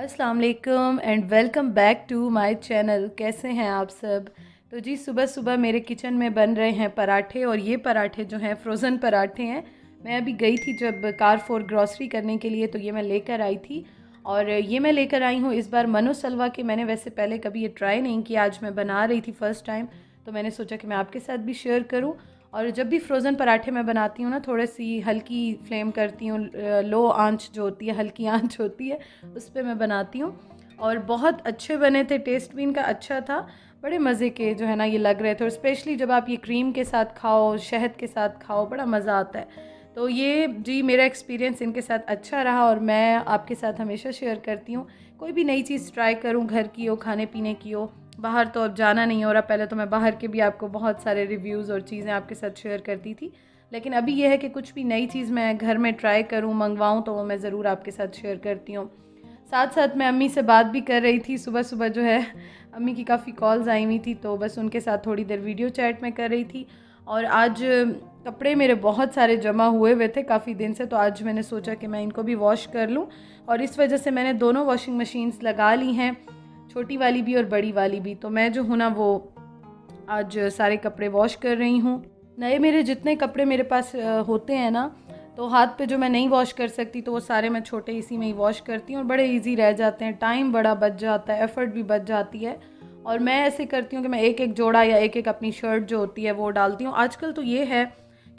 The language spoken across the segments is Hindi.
अस्सलाम वालेकुम and welcome back to my channel. कैसे हैं आप सब। तो जी सुबह सुबह मेरे किचन में बन रहे हैं पराठे, और ये पराठे जो हैं फ्रोज़न पराठे हैं। मैं अभी गई थी जब कारफोर ग्रॉसरी करने के लिए, तो ये मैं लेकर आई थी। और ये मैं लेकर आई हूँ इस बार मनो सलवा के। मैंने वैसे पहले कभी ये ट्राई नहीं किया, आज मैं बना रही थी फ़र्स्ट टाइम, तो मैंने सोचा कि मैं आपके साथ भी शेयर करूँ। और जब भी फ्रोज़न पराठे मैं बनाती हूँ ना, थोड़ी सी हल्की फ्लेम करती हूँ, लो आंच जो होती है, हल्की आंच होती है, उस पे मैं बनाती हूँ। और बहुत अच्छे बने थे, टेस्ट भी इनका अच्छा था। बड़े मज़े के जो है ना ये लग रहे थे, और स्पेशली जब आप ये क्रीम के साथ खाओ, शहद के साथ खाओ, बड़ा मज़ा आता है। तो ये जी मेरा एक्सपीरियंस इनके साथ अच्छा रहा, और मैं आपके साथ हमेशा शेयर करती हूँ। कोई भी नई चीज़ ट्राई करूँ, घर की हो, खाने पीने की हो। बाहर तो अब जाना नहीं हो रहा, पहले तो मैं बाहर के भी आपको बहुत सारे रिव्यूज़ और चीज़ें आपके साथ शेयर करती थी। लेकिन अभी यह है कि कुछ भी नई चीज़ मैं घर में ट्राई करूँ, मंगवाऊँ, तो वो मैं ज़रूर आपके साथ शेयर करती हूँ। साथ साथ मैं अम्मी से बात भी कर रही थी सुबह सुबह जो है। अम्मी की काफ़ी कॉल्स आई हुई थी, तो बस उनके साथ थोड़ी देर वीडियो चैट में कर रही थी। और आज कपड़े मेरे बहुत सारे जमा हुए थे काफ़ी दिन से, तो आज मैंने सोचा कि मैं इनको भी वॉश कर लूँ। और इस वजह से मैंने दोनों वॉशिंग मशीन्स लगा ली हैं, छोटी वाली भी और बड़ी वाली भी। तो मैं जो हूँ ना वो आज सारे कपड़े वॉश कर रही हूँ। नए मेरे जितने कपड़े मेरे पास होते हैं ना, तो हाथ पे जो मैं नहीं वॉश कर सकती, तो वो सारे मैं छोटे इसी में ही वॉश करती हूँ, और बड़े इजी रह जाते हैं, टाइम बड़ा बच जाता है, एफ़र्ट भी बच जाती है। और मैं ऐसे करती हूँ कि मैं एक एक जोड़ा या एक एक अपनी शर्ट जो होती है वो डालती हूँ। आजकल तो ये है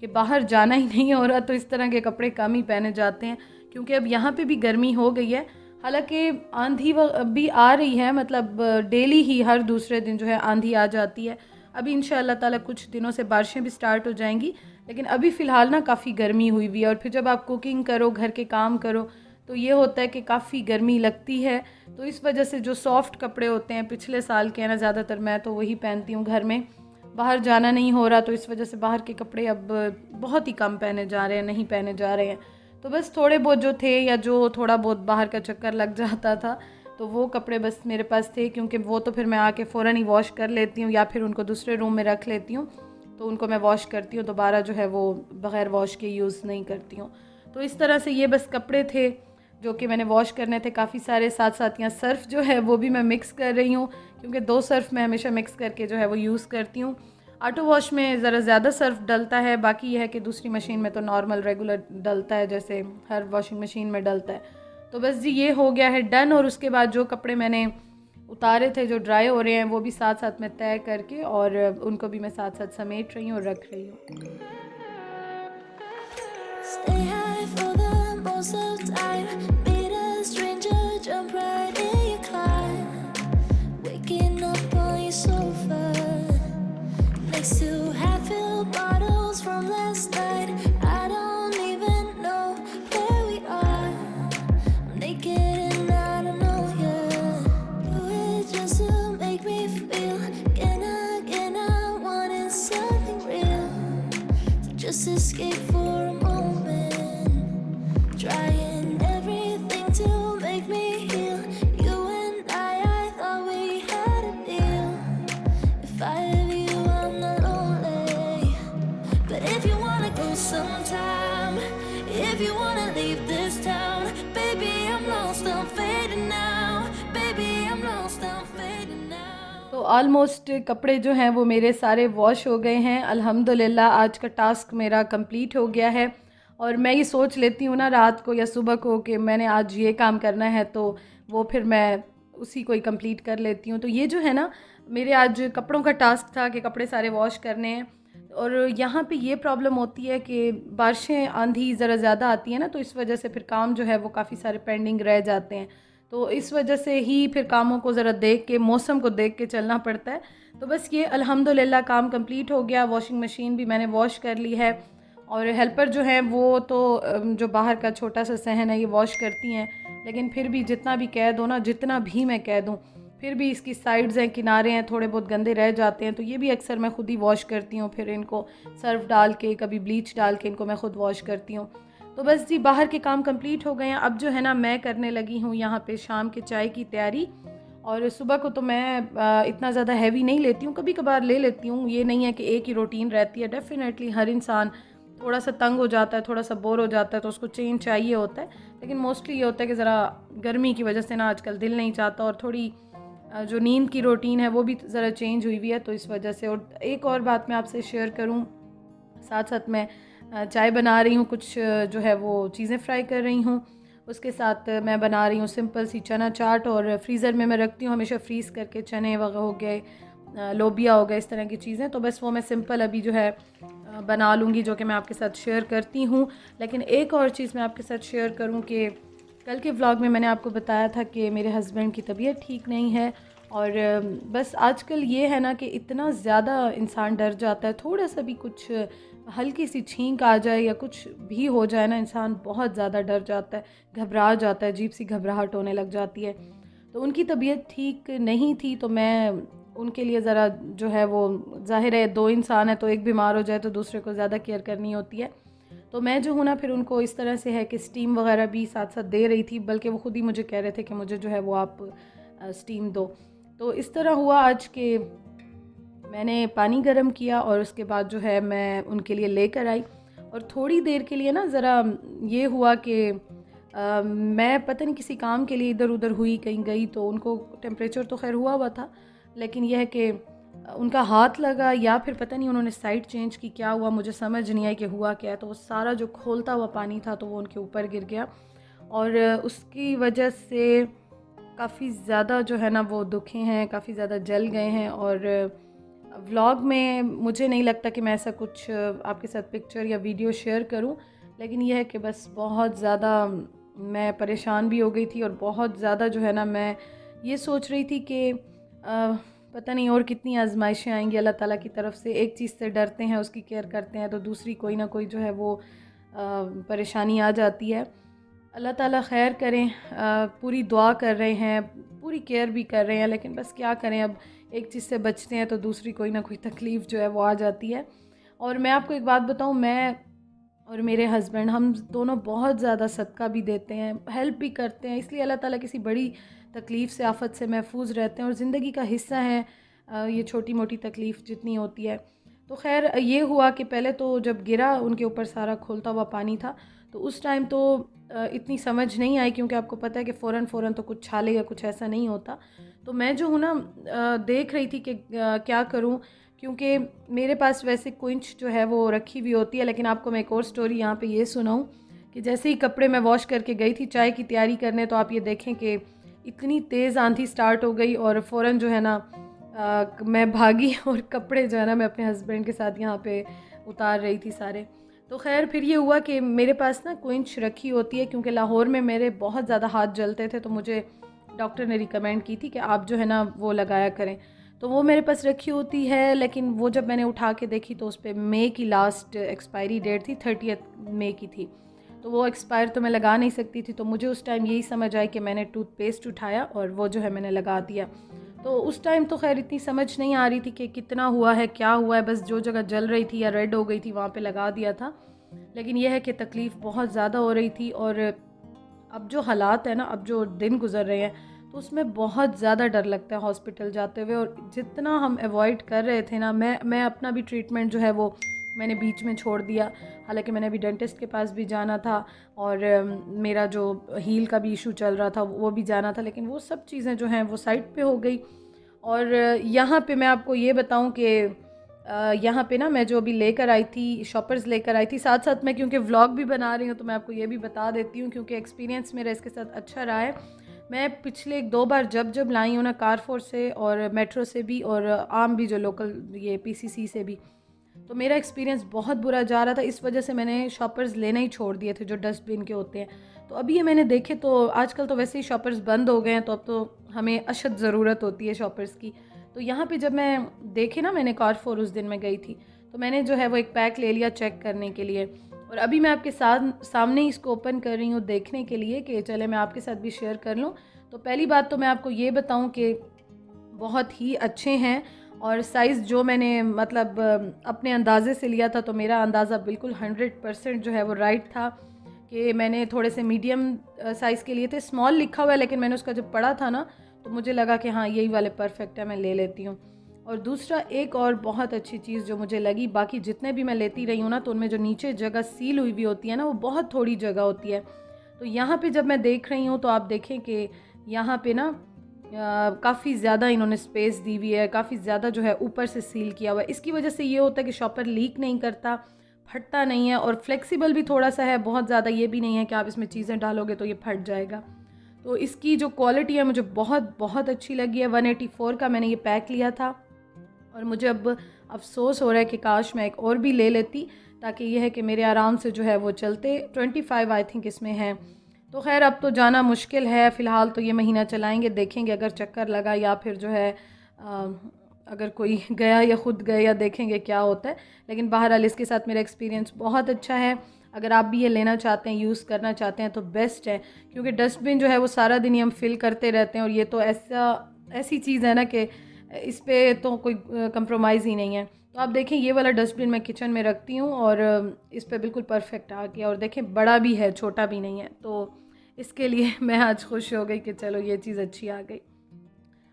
कि बाहर जाना ही नहीं हो रहा, तो इस तरह के कपड़े कम ही पहने जाते हैं, क्योंकि अब यहाँ पे भी गर्मी हो गई है। हालांकि आंधी भी आ रही है, मतलब डेली ही हर दूसरे दिन जो है आंधी आ जाती है। अभी इंशाअल्लाह ताला कुछ दिनों से बारिशें भी स्टार्ट हो जाएंगी, लेकिन अभी फ़िलहाल ना काफ़ी गर्मी हुई हुई है। और फिर जब आप कुकिंग करो, घर के काम करो, तो ये होता है कि काफ़ी गर्मी लगती है। तो इस वजह से जो सॉफ्ट कपड़े होते हैं पिछले साल के हैं ना, ज़्यादातर मैं तो वही पहनती हूँ घर में। बाहर जाना नहीं हो रहा, तो इस वजह से बाहर के कपड़े अब बहुत ही कम पहने जा रहे हैं, नहीं पहने जा रहे हैं। तो बस थोड़े बहुत जो थे, या जो थोड़ा बहुत बाहर का चक्कर लग जाता था, तो वो कपड़े बस मेरे पास थे, क्योंकि वो तो फिर मैं आके फ़ौरन ही वॉश कर लेती हूँ, या फिर उनको दूसरे रूम में रख लेती हूँ। तो उनको मैं वॉश करती हूँ, दोबारा जो है वो बग़ैर वॉश के यूज़ नहीं करती हूँ। तो इस तरह से ये बस कपड़े थे जो कि मैंने वॉश करने थे काफ़ी सारे। साथ साथ यहाँ सर्फ़ जो है वो भी मैं मिक्स कर रही हूँ, क्योंकि दो सर्फ़ मैं हमेशा मिक्स करके जो है वो यूज़ करती हूँ। ऑटो वॉश में ज़रा ज़्यादा सर्फ़ डलता है, बाकी यह है कि दूसरी मशीन में तो नॉर्मल रेगुलर डलता है, जैसे हर वॉशिंग मशीन में डलता है। तो बस जी ये हो गया है डन। और उसके बाद जो कपड़े मैंने उतारे थे, जो ड्राई हो रहे हैं, वो भी साथ साथ में तय करके, और उनको भी मैं साथ साथ समेट रही हूँ और रख रही हूँ। Stay high for the most of the time. Meet a stranger, jump right in your car. Waking up on your sofa next to half-filled bottles from last night. I don't even know where we are. I'm naked and I don't know you. Do it just to make me feel. Again, I wanted something real. So just escape for a moment. Trying everything to make me heal. You and I thought we had a deal. If I have you, I'm not lonely. But if you wanna go sometime, if you wanna leave this town, baby, I'm lost, I'm fading now. Baby, I'm lost, I'm fading now. तो ऑलमोस्ट कपड़े जो हैं वो मेरे सारे वॉश हो गए हैं अल्हम्दुलिल्लाह। आज का टास्क मेरा कंप्लीट हो गया है। और मैं ये सोच लेती हूँ ना रात को या सुबह को कि मैंने आज ये काम करना है, तो वो फिर मैं उसी को ही कंप्लीट कर लेती हूँ। तो ये जो है ना, मेरे आज कपड़ों का टास्क था कि कपड़े सारे वॉश करने हैं। और यहाँ पे ये प्रॉब्लम होती है कि बारिशें, आंधी ज़रा ज़्यादा आती है ना, तो इस वजह से फिर काम जो है वो काफ़ी सारे पेंडिंग रह जाते हैं। तो इस वजह से ही फिर कामों को ज़रा देख के, मौसम को देख के चलना पड़ता है। तो बस ये अल्हम्दुलिल्लाह काम कंप्लीट हो गया। वॉशिंग मशीन भी मैंने वॉश कर ली है, और हेल्पर जो हैं वो तो जो बाहर का छोटा सा सहन है ये वॉश करती हैं। लेकिन फिर भी जितना भी कह दो ना, जितना भी मैं कह दूँ, फिर भी इसकी साइड्स हैं, किनारे हैं, थोड़े बहुत गंदे रह जाते हैं। तो ये भी अक्सर मैं ख़ुद ही वॉश करती हूँ, फिर इनको सर्फ डाल के, कभी ब्लीच डाल के इनको मैं ख़ुद वॉश करती हूँ। तो बस जी बाहर के काम कंप्लीट हो गए हैं। अब जो है ना मैं करने लगी हूँ यहाँ पे शाम के चाय की तैयारी। और सुबह को तो मैं इतना ज़्यादा हैवी नहीं लेती हूँ, कभी कभार ले लेती हूँ। ये नहीं है कि एक ही रूटीन रहती है, डेफ़िनेटली हर इंसान थोड़ा सा तंग हो जाता है, थोड़ा सा बोर हो जाता है तो उसको चेंज चाहिए होता है। लेकिन मोस्टली ये होता है कि ज़रा गर्मी की वजह से ना आजकल दिल नहीं चाहता, और थोड़ी जो नींद की रूटीन है वो भी ज़रा चेंज हुई हुई है, तो इस वजह से। और एक और बात मैं आपसे शेयर करूं, साथ साथ मैं चाय बना रही हूँ, कुछ जो है वो चीज़ें फ्राई कर रही हूँ। उसके साथ मैं बना रही हूँ सिंपल सी चना चाट, और फ्रीज़र में मैं रखती हूँ हमेशा फ्रीज़ करके, चने वगैरह हो गए, लोबिया हो गए, इस तरह की चीज़ें। तो बस वो मैं सिंपल अभी जो है बना लूँगी, जो कि मैं आपके साथ शेयर करती हूँ। लेकिन एक और चीज़ मैं आपके साथ शेयर करूँ कि कल के व्लॉग में मैंने आपको बताया था कि मेरे हस्बैंड की तबीयत ठीक नहीं है। और बस आजकल ये है ना कि इतना ज़्यादा इंसान डर जाता है, थोड़ा सा भी कुछ हल्की सी छींक आ जाए या कुछ भी हो जाए ना, इंसान बहुत ज़्यादा डर जाता है, घबरा जाता है, अजीब सी घबराहट होने लग जाती है। तो उनकी तबीयत ठीक नहीं थी, तो मैं उनके लिए ज़रा जो है वो, ज़ाहिर है दो इंसान है तो एक बीमार हो जाए तो दूसरे को ज़्यादा केयर करनी होती है। तो मैं जो हूँ ना, फिर उनको इस तरह से है कि स्टीम वगैरह भी साथ साथ दे रही थी, बल्कि वो ख़ुद ही मुझे कह रहे थे कि मुझे जो है वो आप स्टीम दो। तो इस तरह हुआ आज के मैंने पानी गर्म किया और उसके बाद जो है मैं उनके लिए लेकर आई। और थोड़ी देर के लिए ना ज़रा ये हुआ कि मैं पता नहीं किसी काम के लिए इधर उधर हुई, कहीं गई, तो उनको टेम्परेचर तो खैर हुआ हुआ था, लेकिन यह है कि उनका हाथ लगा या फिर पता नहीं उन्होंने साइड चेंज की, क्या हुआ मुझे समझ नहीं आई कि हुआ क्या है। तो वो सारा जो खोलता हुआ पानी था तो वो उनके ऊपर गिर गया, और उसकी वजह से काफ़ी ज़्यादा जो है ना वो दुखे हैं, काफ़ी ज़्यादा जल गए हैं। और व्लॉग में मुझे नहीं लगता कि मैं ऐसा कुछ आपके साथ पिक्चर या वीडियो शेयर करूं, लेकिन यह है कि बस बहुत ज़्यादा मैं परेशान भी हो गई थी, और बहुत ज़्यादा जो है ना मैं ये सोच रही थी कि पता नहीं और कितनी आजमाइशें आएंगी अल्लाह ताला की तरफ से। एक चीज़ से डरते हैं, उसकी केयर करते हैं, तो दूसरी कोई ना कोई जो है वो परेशानी आ जाती है। अल्लाह ताला खैर करें। पूरी दुआ कर रहे हैं, पूरी केयर भी कर रहे हैं, लेकिन बस क्या करें, अब एक चीज़ से बचते हैं तो दूसरी कोई ना कोई तकलीफ़ जो है वो आ जाती है। और मैं आपको एक बात बताऊं, मैं और मेरे हस्बैंड हम दोनों बहुत ज़्यादा सदका भी देते हैं, हेल्प भी करते हैं, इसलिए अल्लाह ताला किसी बड़ी तकलीफ़ से, आफत से महफूज रहते हैं, और ज़िंदगी का हिस्सा है ये छोटी मोटी तकलीफ़ जितनी होती है। तो खैर ये हुआ कि पहले तो जब गिरा उनके ऊपर सारा खोलता हुआ पानी था, तो उस टाइम तो इतनी समझ नहीं आई, क्योंकि आपको पता है कि फ़ौरन तो कुछ छाले या कुछ ऐसा नहीं होता। तो मैं जो हूँ ना देख रही थी कि क्या करूँ, क्योंकि मेरे पास वैसे क्विंच जो है वो रखी हुई होती है। लेकिन आपको मैं एक और स्टोरी यहाँ पे ये सुनाऊँ कि जैसे ही कपड़े मैं वॉश करके गई थी चाय की तैयारी करने, तो आप ये देखें कि इतनी तेज़ आंधी स्टार्ट हो गई, और फ़ौरन जो है ना मैं भागी और कपड़े जो है ना मैं अपने हस्बैंड के साथ यहाँ पे उतार रही थी सारे। तो खैर फिर ये हुआ कि मेरे पास ना क्विंच रखी होती है, क्योंकि लाहौर में मेरे बहुत ज़्यादा हाथ जलते थे, तो मुझे डॉक्टर ने रिकमेंड की थी कि आप जो है ना वो लगाया करें। तो वो मेरे पास रखी होती है, लेकिन वो जब मैंने उठा के देखी तो उस पर मई की लास्ट एक्सपायरी डेट थी, 30 मई की थी। तो वो एक्सपायर तो मैं लगा नहीं सकती थी, तो मुझे उस टाइम यही समझ आई कि मैंने टूथपेस्ट उठाया और वो जो है मैंने लगा दिया। तो उस टाइम तो खैर इतनी समझ नहीं आ रही थी कि कितना हुआ है, क्या हुआ है, बस जो जगह जल रही थी या रेड हो गई थी वहाँ पे लगा दिया था। लेकिन यह है कि तकलीफ़ बहुत ज़्यादा हो रही थी, और अब जो हालात है ना, अब जो दिन गुजर रहे हैं, तो उसमें बहुत ज़्यादा डर लगता है हॉस्पिटल जाते हुए। और जितना हम अवॉइड कर रहे थे ना, मैं अपना भी ट्रीटमेंट जो है वो मैंने बीच में छोड़ दिया। हालांकि मैंने अभी डेंटिस्ट के पास भी जाना था, और मेरा जो हील का भी इशू चल रहा था वो भी जाना था, लेकिन वो सब चीज़ें जो हैं वो साइड पे हो गई। और यहाँ पे मैं आपको ये बताऊँ कि यहाँ पे ना मैं जो अभी लेकर आई थी, शॉपर्स लेकर आई थी, साथ साथ मैं क्योंकि व्लॉग भी बना रही हूँ तो मैं आपको ये भी बता देती हूँ, क्योंकि एक्सपीरियंस मेरा इसके साथ अच्छा रहा है। मैं पिछले 1-2 बार जब लाई हूँ ना, कारफोर से और मेट्रो से भी, और आम भी जो लोकल ये पीसीसी से भी, तो मेरा एक्सपीरियंस बहुत बुरा जा रहा था। इस वजह से मैंने शॉपर्स लेना ही छोड़ दिए थे जो डस्टबिन के होते हैं। तो अभी ये मैंने देखे तो आजकल तो वैसे ही शॉपर्स बंद हो गए हैं, तो अब तो हमें अशद ज़रूरत होती है शॉपर्स की। तो यहाँ पे जब मैं देखे ना, मैंने कारफोर उस दिन मैं गई थी, तो मैंने जो है वो एक पैक ले लिया चेक करने के लिए। और अभी मैं आपके साथ सामने ही इसको ओपन कर रही हूँ देखने के लिए कि चले मैं आपके साथ भी शेयर कर लूँ। तो पहली बात तो मैं आपको ये बताऊँ कि बहुत ही अच्छे हैं, और साइज़ जो मैंने मतलब अपने अंदाज़े से लिया था, तो मेरा अंदाज़ा बिल्कुल 100% जो है वो राइट था कि मैंने थोड़े से मीडियम साइज़ के लिए थे। स्मॉल लिखा हुआ है, लेकिन मैंने उसका जब पढ़ा था ना, तो मुझे लगा कि हाँ यही वाले परफेक्ट है, मैं ले लेती हूँ। और दूसरा एक और बहुत अच्छी चीज़ जो मुझे लगी, बाकी जितने भी मैं लेती रही हूँ ना तो उनमें जो नीचे जगह सील हुई हुई होती है ना वो बहुत थोड़ी जगह होती है। तो यहाँ पे जब मैं देख रही हूँ तो आप देखें कि यहाँ पे ना काफ़ी ज़्यादा इन्होंने स्पेस दी हुई है, काफ़ी ज़्यादा जो है ऊपर से सील किया हुआ है। इसकी वजह से ये होता है कि शॉपर लीक नहीं करता, फटता नहीं है और फ्लेक्सिबल भी थोड़ा सा है, बहुत ज़्यादा ये भी नहीं है कि आप इसमें चीज़ें डालोगे तो ये फट जाएगा। तो इसकी जो क्वालिटी है मुझे बहुत बहुत अच्छी लगी है। 184 का मैंने ये पैक लिया था और मुझे अब अफ़सोस हो रहा है कि काश मैं एक और भी ले लेती, ताकि ये है कि मेरे आराम से जो है वो चलते। 25 आई थिंक इसमें है। तो खैर अब तो जाना मुश्किल है, फ़िलहाल तो ये महीना चलाएंगे, देखेंगे अगर चक्कर लगा या फिर जो है अगर कोई गया या ख़ुद गए या देखेंगे क्या होता है। लेकिन बहरहाल इसके साथ मेरा एक्सपीरियंस बहुत अच्छा है। अगर आप भी ये लेना चाहते हैं, यूज़ करना चाहते हैं तो बेस्ट है, क्योंकि डस्टबिन जो है वो सारा दिन ही हम फिल करते रहते हैं और ये तो ऐसी चीज़ है ना कि इस पे तो कोई कंप्रोमाइज़ ही नहीं है। तो आप देखें ये वाला डस्टबिन मैं किचन में रखती हूँ और इस पे बिल्कुल परफेक्ट आ गया और देखें बड़ा भी है, छोटा भी नहीं है। तो इसके लिए मैं आज खुश हो गई कि चलो ये चीज़ अच्छी आ गई।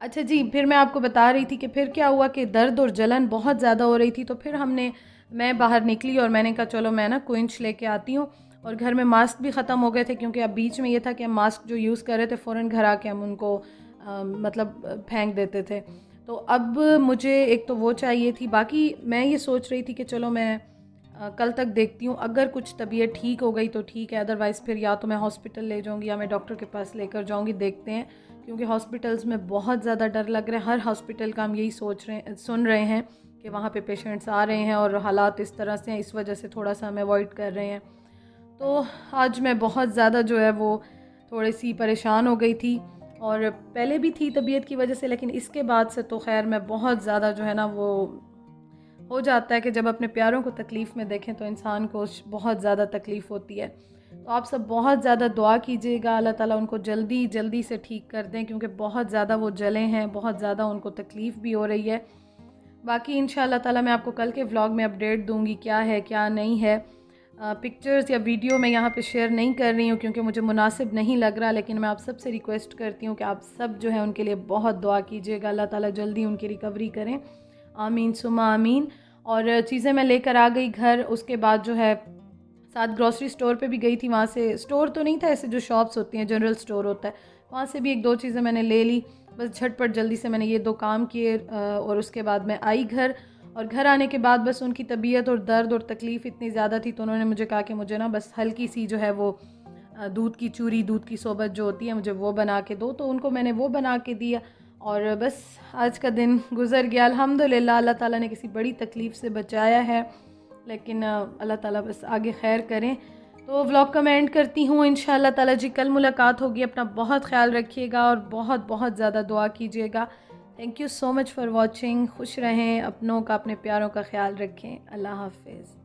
अच्छा जी, फिर मैं आपको बता रही थी कि फिर क्या हुआ कि दर्द और जलन बहुत ज़्यादा हो रही थी। तो फिर मैं बाहर निकली और मैंने कहा चलो मैं ना क्विंच लेके आती हूँ। और घर में मास्क भी ख़त्म हो गए थे, क्योंकि अब बीच में ये था कि हम मास्क जो यूज़ कर रहे थे फ़ौरन घर आके हम उनको मतलब फेंक देते थे। तो अब मुझे एक तो वो चाहिए थी, बाकी मैं ये सोच रही थी कि चलो मैं कल तक देखती हूँ, अगर कुछ तबीयत ठीक हो गई तो ठीक है, अदरवाइज़ फिर या तो मैं हॉस्पिटल ले जाऊँगी या मैं डॉक्टर के पास लेकर जाऊँगी, देखते हैं। क्योंकि हॉस्पिटल्स में बहुत ज़्यादा डर लग रहा है। हर हॉस्पिटल का हम यही सुन रहे हैं कि वहाँ पे पेशेंट्स आ रहे हैं और हालात इस तरह से हैं, इस वजह से थोड़ा सा हम अवॉइड कर रहे हैं। तो आज मैं बहुत ज़्यादा जो है वो थोड़ी सी परेशान हो गई थी, और पहले भी थी तबीयत की वजह से, लेकिन इसके बाद से तो खैर मैं बहुत ज़्यादा जो है ना वो हो जाता है कि जब अपने प्यारों को तकलीफ़ में देखें तो इंसान को बहुत ज़्यादा तकलीफ़ होती है। तो आप सब बहुत ज़्यादा दुआ कीजिएगा, अल्लाह ताला उनको जल्दी जल्दी से ठीक कर दें, क्योंकि बहुत ज़्यादा वो जले हैं, बहुत ज़्यादा उनको तकलीफ़ भी हो रही है। बाकी इंशाअल्लाह ताला मैं आपको कल के व्लॉग में अपडेट दूँगी क्या है क्या नहीं है। पिक्चर्स या वीडियो मैं यहाँ पे शेयर नहीं कर रही हूँ क्योंकि मुझे मुनासिब नहीं लग रहा, लेकिन मैं आप सबसे रिक्वेस्ट करती हूँ कि आप सब जो है उनके लिए बहुत दुआ कीजिएगा, अल्लाह ताला जल्दी उनकी रिकवरी करें। आमीन सुमा आमीन। और चीज़ें मैं लेकर आ गई घर, उसके बाद जो है साथ ग्रॉसरी स्टोर पे भी गई थी। वहाँ से, स्टोर तो नहीं था, ऐसे जो शॉप्स होती हैं जनरल स्टोर होता है, वहाँ से भी एक दो चीज़ें मैंने ले ली। बस झटपट जल्दी से मैंने ये दो काम किए और उसके बाद मैं आई घर। और घर आने के बाद बस उनकी तबीयत और दर्द और तकलीफ़ इतनी ज़्यादा थी, तो उन्होंने मुझे कहा कि मुझे ना बस हल्की सी जो है वो दूध की चूरी, दूध की सोबत जो होती है, मुझे वो बना के दो। तो उनको मैंने वो बना के दिया और बस आज का दिन गुज़र गया। अल्हम्दुलिल्लाह अल्लाह ताला ने किसी बड़ी तकलीफ़ से बचाया है, लेकिन अल्लाह ताला बस आगे खैर करें। तो व्लॉग का मैं एंड करती हूँ। इंशाअल्लाह ताला जी कल मुलाकात होगी। अपना बहुत ख्याल रखिएगा और बहुत बहुत ज़्यादा दुआ कीजिएगा। Thank you so much for watching. खुश रहें, अपनों का, अपने प्यारों का ख्याल रखें। अल्लाह हाफ़िज़।